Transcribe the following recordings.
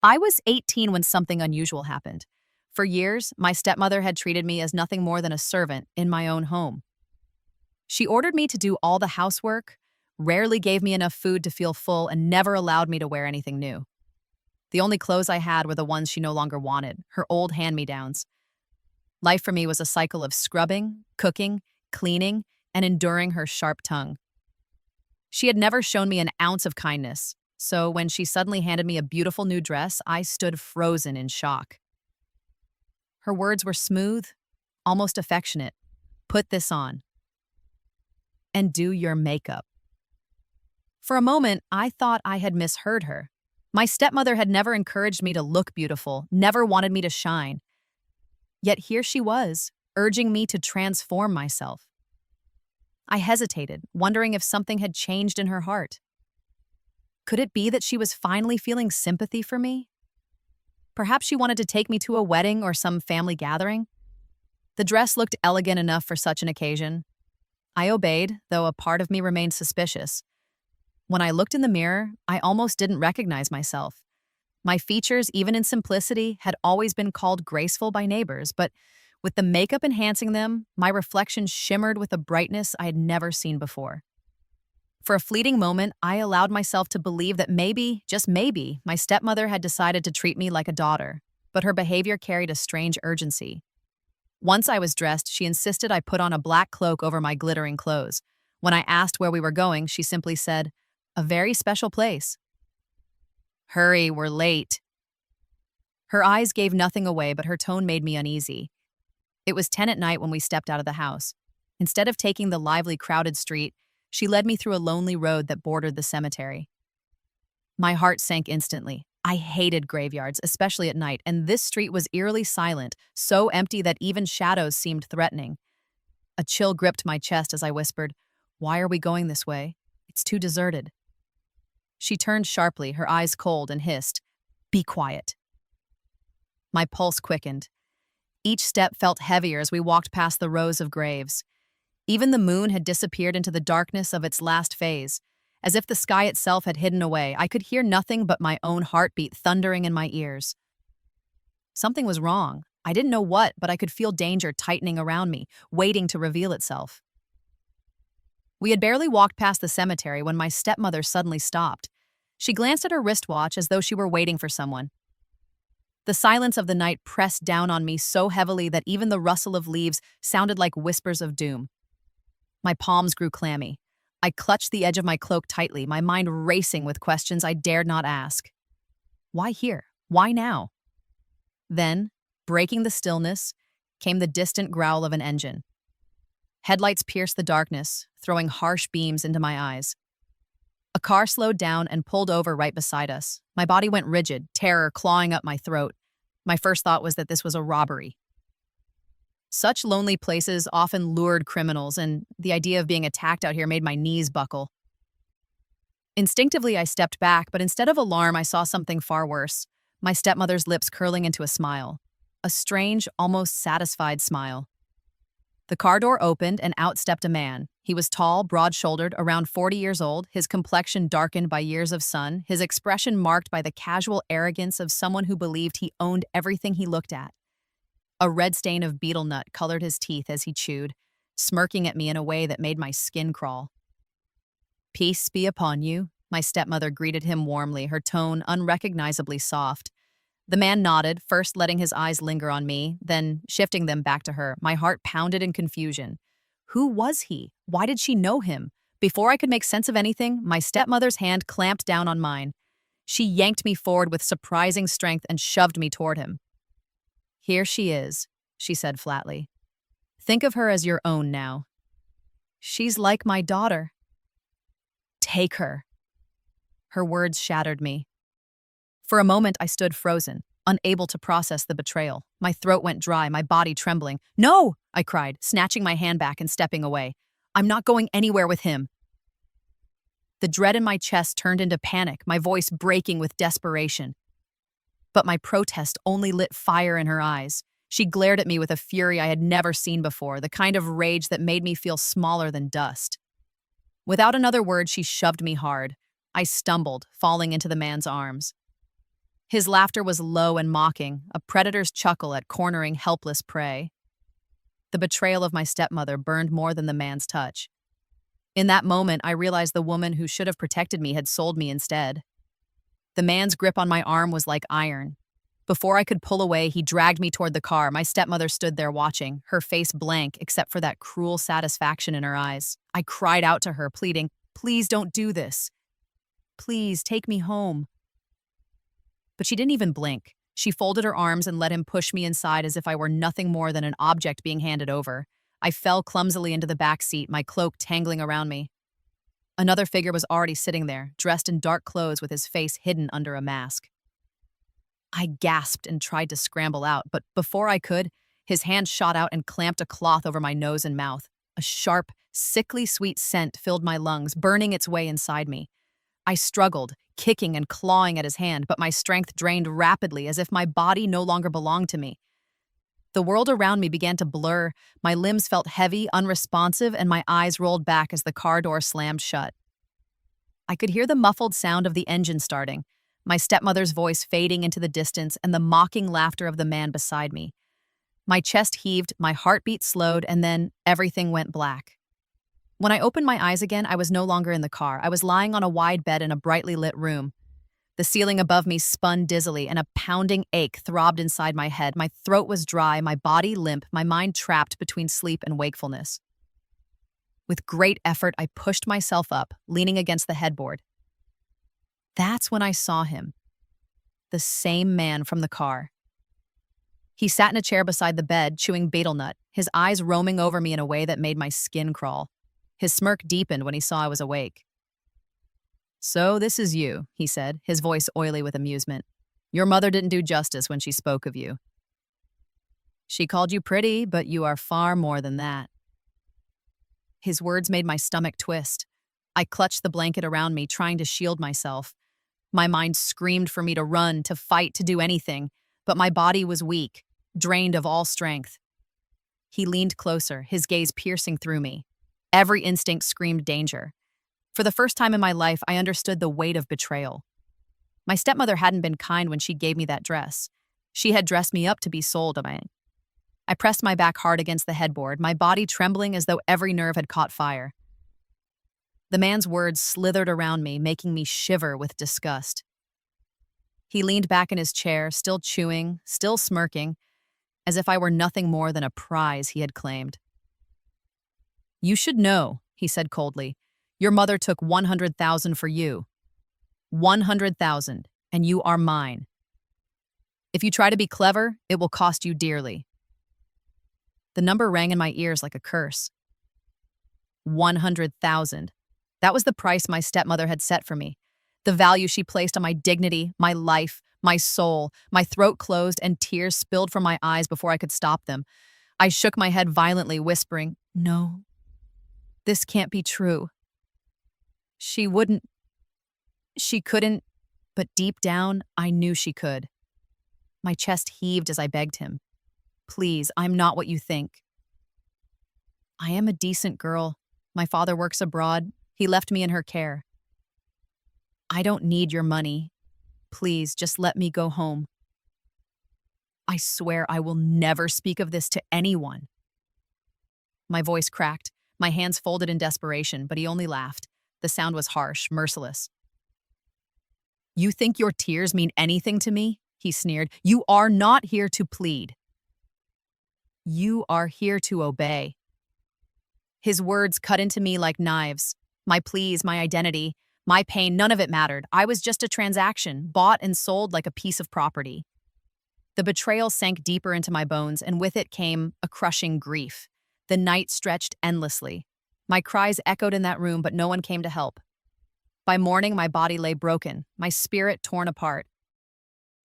I was 18 when something unusual happened. For years, my stepmother had treated me as nothing more than a servant in my own home. She ordered me to do all the housework, rarely gave me enough food to feel full, and never allowed me to wear anything new. The only clothes I had were the ones she no longer wanted, her old hand-me-downs. Life for me was a cycle of scrubbing, cooking, cleaning, and enduring her sharp tongue. She had never shown me an ounce of kindness, so when she suddenly handed me a beautiful new dress, I stood frozen in shock. Her words were smooth, almost affectionate. Put this on. And do your makeup. For a moment, I thought I had misheard her. My stepmother had never encouraged me to look beautiful, never wanted me to shine. Yet here she was, urging me to transform myself. I hesitated, wondering if something had changed in her heart. Could it be that she was finally feeling sympathy for me? Perhaps she wanted to take me to a wedding or some family gathering? The dress looked elegant enough for such an occasion. I obeyed, though a part of me remained suspicious. When I looked in the mirror, I almost didn't recognize myself. My features, even in simplicity, had always been called graceful by neighbors, but with the makeup enhancing them, my reflection shimmered with a brightness I had never seen before. For a fleeting moment, I allowed myself to believe that maybe, just maybe, my stepmother had decided to treat me like a daughter, but her behavior carried a strange urgency. Once I was dressed, she insisted I put on a black cloak over my glittering clothes. When I asked where we were going, she simply said, "A very special place." "Hurry, we're late." Her eyes gave nothing away, but her tone made me uneasy. It was 10 at night when we stepped out of the house. Instead of taking the lively, crowded street, she led me through a lonely road that bordered the cemetery. My heart sank instantly. I hated graveyards, especially at night, and this street was eerily silent, so empty that even shadows seemed threatening. A chill gripped my chest as I whispered, "Why are we going this way? It's too deserted." She turned sharply, her eyes cold, and hissed, "Be quiet." My pulse quickened. Each step felt heavier as we walked past the rows of graves. Even the moon had disappeared into the darkness of its last phase. As if the sky itself had hidden away, I could hear nothing but my own heartbeat thundering in my ears. Something was wrong. I didn't know what, but I could feel danger tightening around me, waiting to reveal itself. We had barely walked past the cemetery when my stepmother suddenly stopped. She glanced at her wristwatch as though she were waiting for someone. The silence of the night pressed down on me so heavily that even the rustle of leaves sounded like whispers of doom. My palms grew clammy. I clutched the edge of my cloak tightly, my mind racing with questions I dared not ask. Why here? Why now? Then, breaking the stillness, came the distant growl of an engine. Headlights pierced the darkness, throwing harsh beams into my eyes. A car slowed down and pulled over right beside us. My body went rigid, terror clawing up my throat. My first thought was that this was a robbery. Such lonely places often lured criminals, and the idea of being attacked out here made my knees buckle. Instinctively, I stepped back, but instead of alarm, I saw something far worse. My stepmother's lips curling into a smile. A strange, almost satisfied smile. The car door opened and out stepped a man. He was tall, broad-shouldered, around 40 years old, his complexion darkened by years of sun, his expression marked by the casual arrogance of someone who believed he owned everything he looked at. A red stain of betel nut colored his teeth as he chewed, smirking at me in a way that made my skin crawl. "Peace be upon you," my stepmother greeted him warmly, her tone unrecognizably soft. The man nodded, first letting his eyes linger on me, then shifting them back to her. My heart pounded in confusion. Who was he? Why did she know him? Before I could make sense of anything, my stepmother's hand clamped down on mine. She yanked me forward with surprising strength and shoved me toward him. "Here she is," she said flatly. "Think of her as your own now." "She's like my daughter." "Take her." Her words shattered me. For a moment, I stood frozen, unable to process the betrayal. My throat went dry, my body trembling. "No!" I cried, snatching my hand back and stepping away. "I'm not going anywhere with him." The dread in my chest turned into panic, my voice breaking with desperation. But my protest only lit fire in her eyes. She glared at me with a fury I had never seen before, the kind of rage that made me feel smaller than dust. Without another word, she shoved me hard. I stumbled, falling into the man's arms. His laughter was low and mocking, a predator's chuckle at cornering helpless prey. The betrayal of my stepmother burned more than the man's touch. In that moment, I realized the woman who should have protected me had sold me instead. The man's grip on my arm was like iron. Before I could pull away, he dragged me toward the car. My stepmother stood there watching, her face blank except for that cruel satisfaction in her eyes. I cried out to her, pleading, "Please don't do this. Please take me home." But she didn't even blink. She folded her arms and let him push me inside as if I were nothing more than an object being handed over. I fell clumsily into the back seat, my cloak tangling around me. Another figure was already sitting there, dressed in dark clothes with his face hidden under a mask. I gasped and tried to scramble out, but before I could, his hand shot out and clamped a cloth over my nose and mouth. A sharp, sickly sweet scent filled my lungs, burning its way inside me. I struggled, kicking and clawing at his hand, but my strength drained rapidly as if my body no longer belonged to me. The world around me began to blur, my limbs felt heavy, unresponsive, and my eyes rolled back as the car door slammed shut. I could hear the muffled sound of the engine starting, my stepmother's voice fading into the distance, and the mocking laughter of the man beside me. My chest heaved, my heartbeat slowed, and then everything went black. When I opened my eyes again, I was no longer in the car. I was lying on a wide bed in a brightly lit room. The ceiling above me spun dizzily, and a pounding ache throbbed inside my head. My throat was dry, my body limp, my mind trapped between sleep and wakefulness. With great effort, I pushed myself up, leaning against the headboard. That's when I saw him. The same man from the car. He sat in a chair beside the bed, chewing betel nut, his eyes roaming over me in a way that made my skin crawl. His smirk deepened when he saw I was awake. "So this is you," he said, his voice oily with amusement. "Your mother didn't do justice when she spoke of you. She called you pretty, but you are far more than that." His words made my stomach twist. I clutched the blanket around me, trying to shield myself. My mind screamed for me to run, to fight, to do anything, but my body was weak, drained of all strength. He leaned closer, his gaze piercing through me. Every instinct screamed danger. For the first time in my life, I understood the weight of betrayal. My stepmother hadn't been kind when she gave me that dress. She had dressed me up to be sold. I pressed my back hard against the headboard, my body trembling as though every nerve had caught fire. The man's words slithered around me, making me shiver with disgust. He leaned back in his chair, still chewing, still smirking, as if I were nothing more than a prize he had claimed. "You should know," he said coldly. "Your mother took 100,000 for you. 100,000, and you are mine. If you try to be clever, it will cost you dearly." The number rang in my ears like a curse. 100,000. That was the price my stepmother had set for me. The value she placed on my dignity, my life, my soul. My throat closed and tears spilled from my eyes before I could stop them. I shook my head violently, whispering, "No, this can't be true. She couldn't, but deep down, I knew she could." My chest heaved as I begged him. "Please, I'm not what you think. I am a decent girl. My father works abroad. He left me in her care. I don't need your money. Please, just let me go home. I swear I will never speak of this to anyone." My voice cracked, my hands folded in desperation, but he only laughed. The sound was harsh, merciless. "You think your tears mean anything to me?" he sneered. "You are not here to plead. You are here to obey." His words cut into me like knives. My pleas, my identity, my pain, none of it mattered. I was just a transaction, bought and sold like a piece of property. The betrayal sank deeper into my bones, and with it came a crushing grief. The night stretched endlessly. My cries echoed in that room, but no one came to help. By morning, my body lay broken, my spirit torn apart.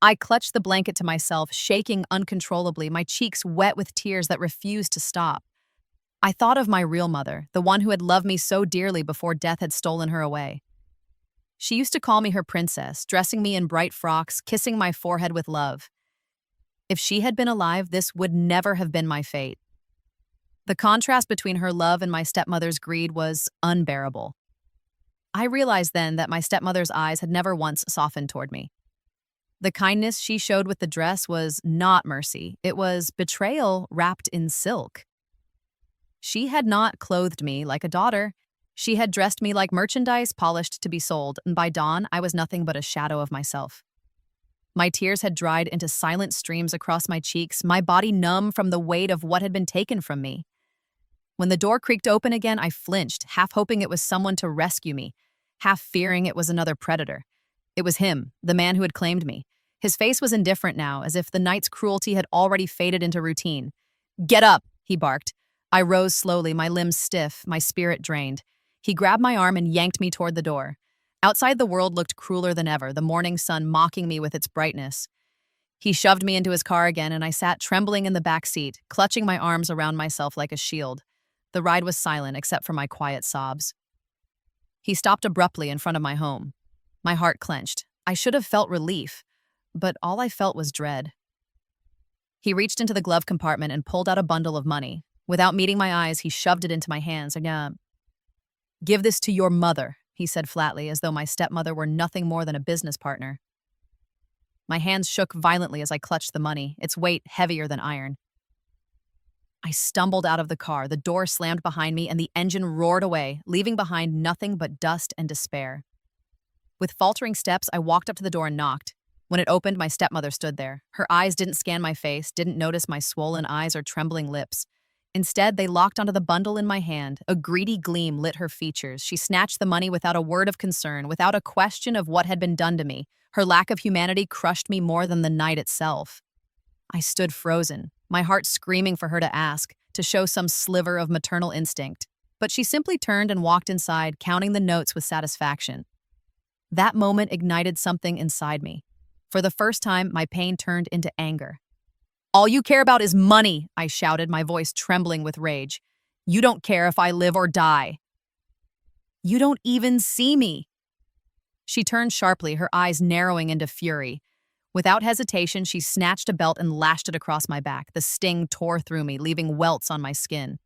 I clutched the blanket to myself, shaking uncontrollably, my cheeks wet with tears that refused to stop. I thought of my real mother, the one who had loved me so dearly before death had stolen her away. She used to call me her princess, dressing me in bright frocks, kissing my forehead with love. If she had been alive, this would never have been my fate. The contrast between her love and my stepmother's greed was unbearable. I realized then that my stepmother's eyes had never once softened toward me. The kindness she showed with the dress was not mercy. It was betrayal wrapped in silk. She had not clothed me like a daughter. She had dressed me like merchandise polished to be sold, and by dawn I was nothing but a shadow of myself. My tears had dried into silent streams across my cheeks, my body numb from the weight of what had been taken from me. When the door creaked open again, I flinched, half hoping it was someone to rescue me, half fearing it was another predator. It was him, the man who had claimed me. His face was indifferent now, as if the night's cruelty had already faded into routine. "Get up," he barked. I rose slowly, my limbs stiff, my spirit drained. He grabbed my arm and yanked me toward the door. Outside, the world looked crueler than ever, the morning sun mocking me with its brightness. He shoved me into his car again, and I sat trembling in the back seat, clutching my arms around myself like a shield. The ride was silent, except for my quiet sobs. He stopped abruptly in front of my home. My heart clenched. I should have felt relief, but all I felt was dread. He reached into the glove compartment and pulled out a bundle of money. Without meeting my eyes, he shoved it into my hands. "Give this to your mother," he said flatly, as though my stepmother were nothing more than a business partner. My hands shook violently as I clutched the money, its weight heavier than iron. I stumbled out of the car, the door slammed behind me, and the engine roared away, leaving behind nothing but dust and despair. With faltering steps, I walked up to the door and knocked. When it opened, my stepmother stood there. Her eyes didn't scan my face, didn't notice my swollen eyes or trembling lips. Instead, they locked onto the bundle in my hand. A greedy gleam lit her features. She snatched the money without a word of concern, without a question of what had been done to me. Her lack of humanity crushed me more than the night itself. I stood frozen, my heart screaming for her to ask, to show some sliver of maternal instinct. But she simply turned and walked inside, counting the notes with satisfaction. That moment ignited something inside me. For the first time, my pain turned into anger. "All you care about is money," I shouted, my voice trembling with rage. "You don't care if I live or die. You don't even see me." She turned sharply, her eyes narrowing into fury. Without hesitation, she snatched a belt and lashed it across my back. The sting tore through me, leaving welts on my skin.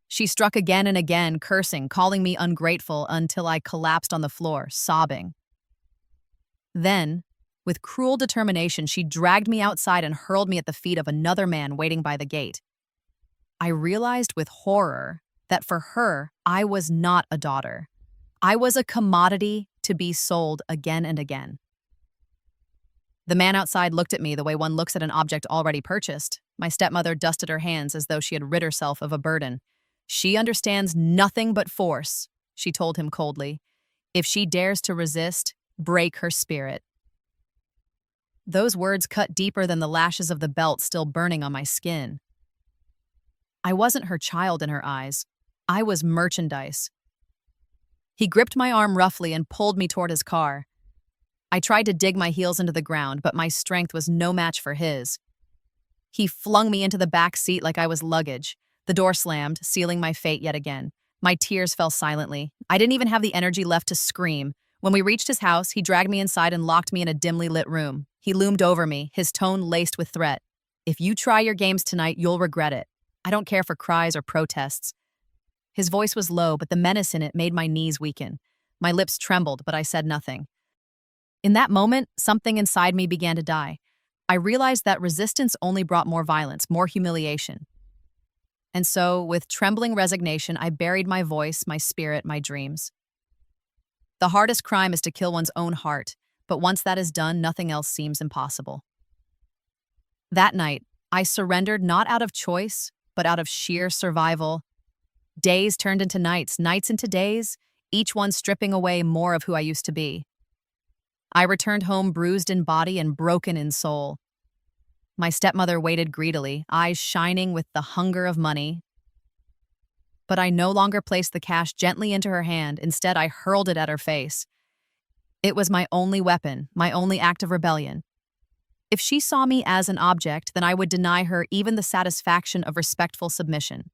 She struck again and again, cursing, calling me ungrateful, until I collapsed on the floor, sobbing. Then, with cruel determination, she dragged me outside and hurled me at the feet of another man waiting by the gate. I realized with horror that for her, I was not a daughter. I was a commodity to be sold again and again. The man outside looked at me the way one looks at an object already purchased. My stepmother dusted her hands as though she had rid herself of a burden. "She understands nothing but force," she told him coldly. "If she dares to resist, break her spirit." Those words cut deeper than the lashes of the belt still burning on my skin. I wasn't her child in her eyes. I was merchandise. He gripped my arm roughly and pulled me toward his car. I tried to dig my heels into the ground, but my strength was no match for his. He flung me into the back seat like I was luggage. The door slammed, sealing my fate yet again. My tears fell silently. I didn't even have the energy left to scream. When we reached his house, he dragged me inside and locked me in a dimly lit room. He loomed over me, his tone laced with threat. "If you try your games tonight, you'll regret it. I don't care for cries or protests." His voice was low, but the menace in it made my knees weaken. My lips trembled, but I said nothing. In that moment, something inside me began to die. I realized that resistance only brought more violence, more humiliation. And so, with trembling resignation, I buried my voice, my spirit, my dreams. The hardest crime is to kill one's own heart, but once that is done, nothing else seems impossible. That night, I surrendered not out of choice, but out of sheer survival. Days turned into nights, nights into days, each one stripping away more of who I used to be. I returned home bruised in body and broken in soul. My stepmother waited greedily, eyes shining with the hunger of money. But I no longer placed the cash gently into her hand. Instead, I hurled it at her face. It was my only weapon, my only act of rebellion. If she saw me as an object, then I would deny her even the satisfaction of respectful submission.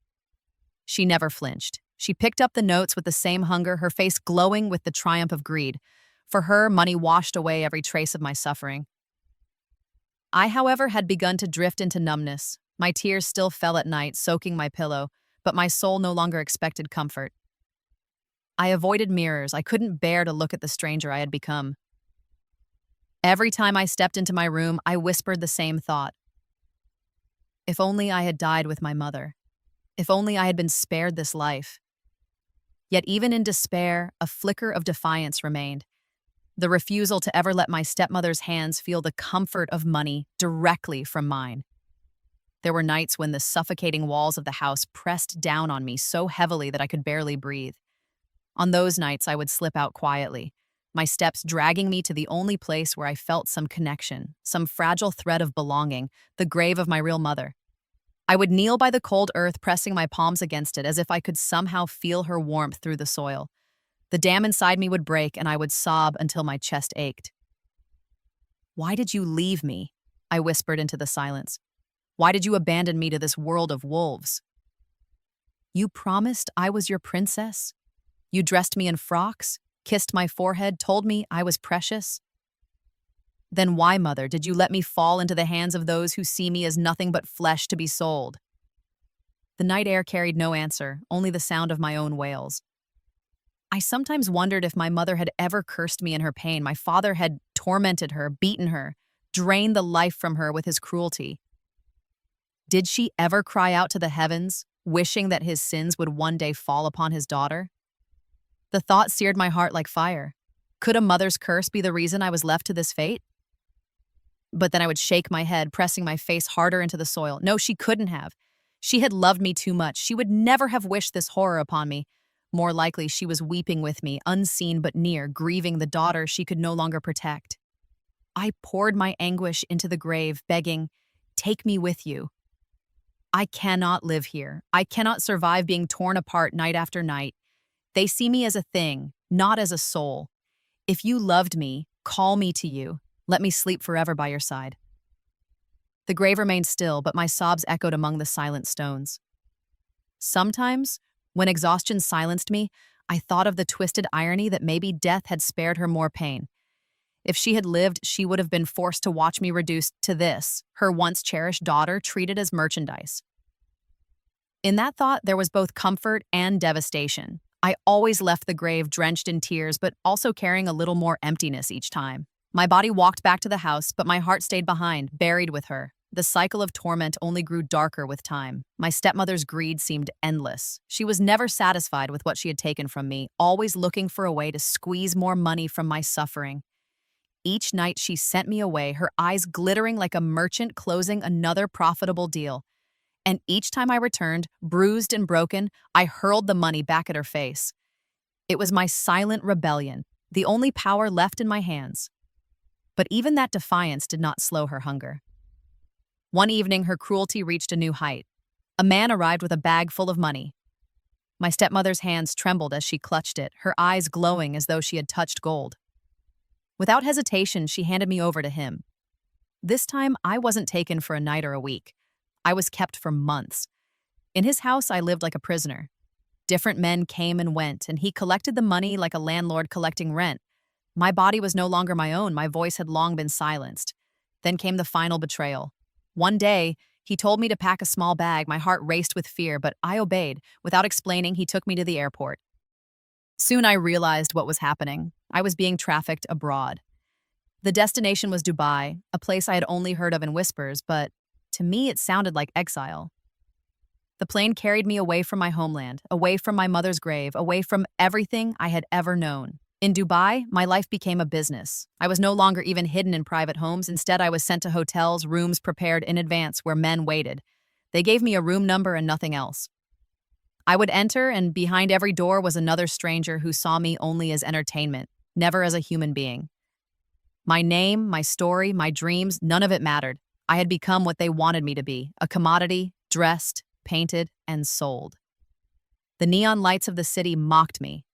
She never flinched. She picked up the notes with the same hunger, her face glowing with the triumph of greed. For her, money washed away every trace of my suffering. I, however, had begun to drift into numbness. My tears still fell at night, soaking my pillow, but my soul no longer expected comfort. I avoided mirrors. I couldn't bear to look at the stranger I had become. Every time I stepped into my room, I whispered the same thought. If only I had died with my mother. If only I had been spared this life. Yet even in despair, a flicker of defiance remained. The refusal to ever let my stepmother's hands feel the comfort of money directly from mine. There were nights when the suffocating walls of the house pressed down on me so heavily that I could barely breathe. On those nights, I would slip out quietly, my steps dragging me to the only place where I felt some connection, some fragile thread of belonging, the grave of my real mother. I would kneel by the cold earth, pressing my palms against it as if I could somehow feel her warmth through the soil. The dam inside me would break, and I would sob until my chest ached. "Why did you leave me?" I whispered into the silence. "Why did you abandon me to this world of wolves? You promised I was your princess. You dressed me in frocks, kissed my forehead, told me I was precious. Then why, mother, did you let me fall into the hands of those who see me as nothing but flesh to be sold?" The night air carried no answer, only the sound of my own wails. I sometimes wondered if my mother had ever cursed me in her pain. My father had tormented her, beaten her, drained the life from her with his cruelty. Did she ever cry out to the heavens, wishing that his sins would one day fall upon his daughter? The thought seared my heart like fire. Could a mother's curse be the reason I was left to this fate? But then I would shake my head, pressing my face harder into the soil. No, she couldn't have. She had loved me too much. She would never have wished this horror upon me. More likely, she was weeping with me, unseen but near, grieving the daughter she could no longer protect. I poured my anguish into the grave, begging, "Take me with you. I cannot live here. I cannot survive being torn apart night after night. They see me as a thing, not as a soul. If you loved me, call me to you. Let me sleep forever by your side." The grave remained still, but my sobs echoed among the silent stones. Sometimes, when exhaustion silenced me, I thought of the twisted irony that maybe death had spared her more pain. If she had lived, she would have been forced to watch me reduced to this, her once cherished daughter treated as merchandise. In that thought, there was both comfort and devastation. I always left the grave drenched in tears, but also carrying a little more emptiness each time. My body walked back to the house, but my heart stayed behind, buried with her. The cycle of torment only grew darker with time. My stepmother's greed seemed endless. She was never satisfied with what she had taken from me, always looking for a way to squeeze more money from my suffering. Each night she sent me away, her eyes glittering like a merchant closing another profitable deal. And each time I returned, bruised and broken, I hurled the money back at her face. It was my silent rebellion, the only power left in my hands. But even that defiance did not slow her hunger. One evening, her cruelty reached a new height. A man arrived with a bag full of money. My stepmother's hands trembled as she clutched it, her eyes glowing as though she had touched gold. Without hesitation, she handed me over to him. This time, I wasn't taken for a night or a week. I was kept for months. In his house, I lived like a prisoner. Different men came and went, and he collected the money like a landlord collecting rent. My body was no longer my own. My voice had long been silenced. Then came the final betrayal. One day, he told me to pack a small bag. My heart raced with fear, but I obeyed. Without explaining, he took me to the airport. Soon I realized what was happening. I was being trafficked abroad. The destination was Dubai, a place I had only heard of in whispers, but to me it sounded like exile. The plane carried me away from my homeland, away from my mother's grave, away from everything I had ever known. In Dubai, my life became a business. I was no longer even hidden in private homes. Instead, I was sent to hotels, rooms prepared in advance where men waited. They gave me a room number and nothing else. I would enter, and behind every door was another stranger who saw me only as entertainment, never as a human being. My name, my story, my dreams, none of it mattered. I had become what they wanted me to be, a commodity, dressed, painted, and sold. The neon lights of the city mocked me.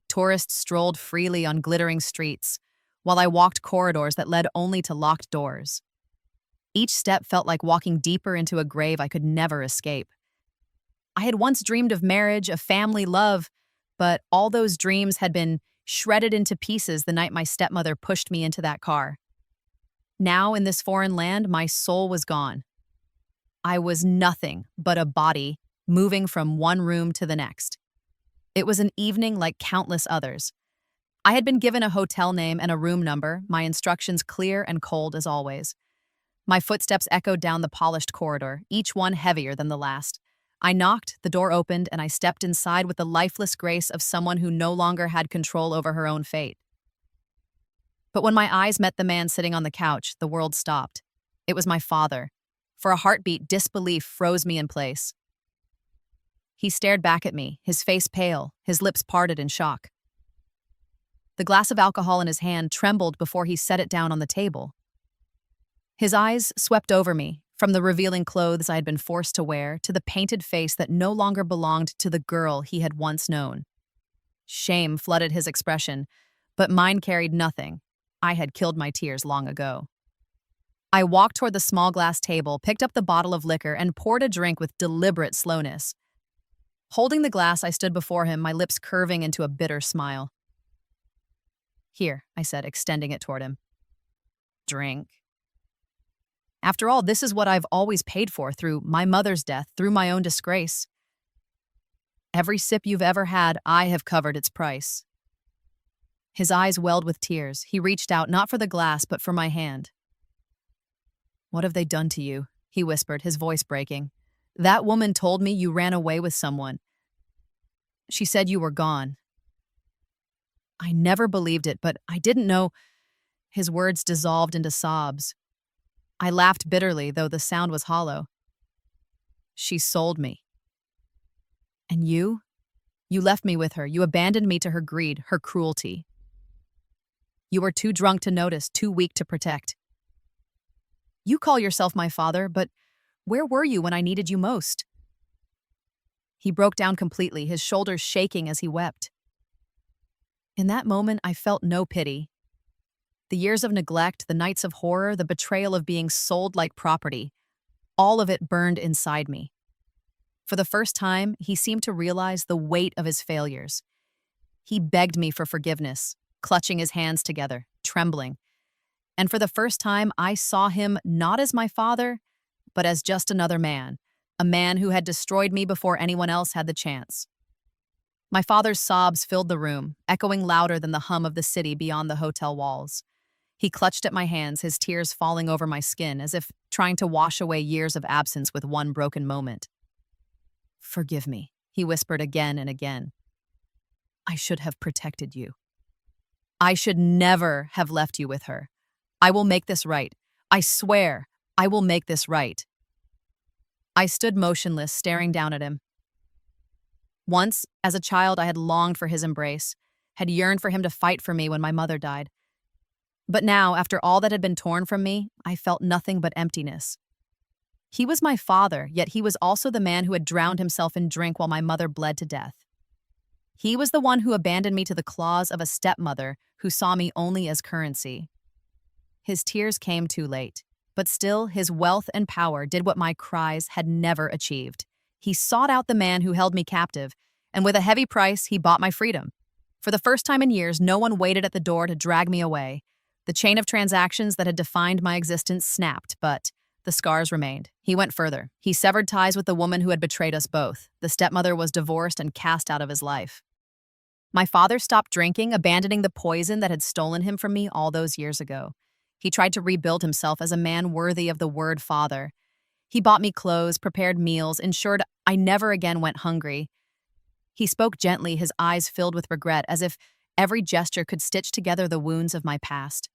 Tourists strolled freely on glittering streets, while I walked corridors that led only to locked doors. Each step felt like walking deeper into a grave I could never escape. I had once dreamed of marriage, of family, love, but all those dreams had been shredded into pieces the night my stepmother pushed me into that car. Now, in this foreign land, my soul was gone. I was nothing but a body moving from one room to the next. It was an evening like countless others. I had been given a hotel name and a room number, my instructions clear and cold as always. My footsteps echoed down the polished corridor, each one heavier than the last. I knocked, the door opened, and I stepped inside with the lifeless grace of someone who no longer had control over her own fate. But when my eyes met the man sitting on the couch, the world stopped. It was my father. For a heartbeat, disbelief froze me in place. He stared back at me, his face pale, his lips parted in shock. The glass of alcohol in his hand trembled before he set it down on the table. His eyes swept over me, from the revealing clothes I had been forced to wear to the painted face that no longer belonged to the girl he had once known. Shame flooded his expression, but mine carried nothing. I had killed my tears long ago. I walked toward the small glass table, picked up the bottle of liquor, and poured a drink with deliberate slowness. Holding the glass, I stood before him, my lips curving into a bitter smile. "Here," I said, extending it toward him. "Drink." After all, this is what I've always paid for through my mother's death, through my own disgrace. Every sip you've ever had, I have covered its price. His eyes welled with tears. He reached out, not for the glass, but for my hand. "What have they done to you?" he whispered, his voice breaking. "That woman told me you ran away with someone. She said you were gone." I never believed it, but I didn't know. His words dissolved into sobs. I laughed bitterly, though the sound was hollow. "She sold me." "And you? You left me with her. You abandoned me to her greed, her cruelty. You were too drunk to notice, too weak to protect. You call yourself my father, but where were you when I needed you most?" He broke down completely, his shoulders shaking as he wept. In that moment, I felt no pity. The years of neglect, the nights of horror, the betrayal of being sold like property, all of it burned inside me. For the first time, he seemed to realize the weight of his failures. He begged me for forgiveness, clutching his hands together, trembling. And for the first time, I saw him not as my father, but as just another man, a man who had destroyed me before anyone else had the chance. My father's sobs filled the room, echoing louder than the hum of the city beyond the hotel walls. He clutched at my hands, his tears falling over my skin, as if trying to wash away years of absence with one broken moment. "Forgive me," he whispered again and again. "I should have protected you. I should never have left you with her. I will make this right. I swear, I will make this right." I stood motionless, staring down at him. Once, as a child, I had longed for his embrace, had yearned for him to fight for me when my mother died. But now, after all that had been torn from me, I felt nothing but emptiness. He was my father, yet he was also the man who had drowned himself in drink while my mother bled to death. He was the one who abandoned me to the claws of a stepmother who saw me only as currency. His tears came too late, but still his wealth and power did what my cries had never achieved. He sought out the man who held me captive, and with a heavy price, he bought my freedom. For the first time in years, no one waited at the door to drag me away. The chain of transactions that had defined my existence snapped, but the scars remained. He went further. He severed ties with the woman who had betrayed us both. The stepmother was divorced and cast out of his life. My father stopped drinking, abandoning the poison that had stolen him from me all those years ago. He tried to rebuild himself as a man worthy of the word father. He bought me clothes, prepared meals, ensured I never again went hungry. He spoke gently, his eyes filled with regret, as if every gesture could stitch together the wounds of my past.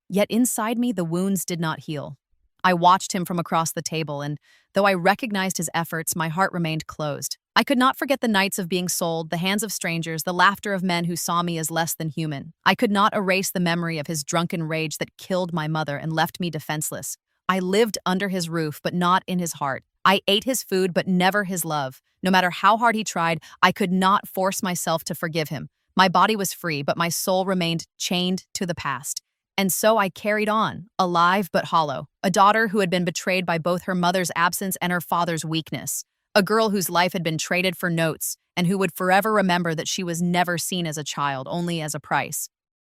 Yet inside me, the wounds did not heal. I watched him from across the table, and though I recognized his efforts, my heart remained closed. I could not forget the nights of being sold, the hands of strangers, the laughter of men who saw me as less than human. I could not erase the memory of his drunken rage that killed my mother and left me defenseless. I lived under his roof, but not in his heart. I ate his food, but never his love. No matter how hard he tried, I could not force myself to forgive him. My body was free, but my soul remained chained to the past. And so I carried on, alive but hollow, a daughter who had been betrayed by both her mother's absence and her father's weakness, a girl whose life had been traded for notes and who would forever remember that she was never seen as a child, only as a price.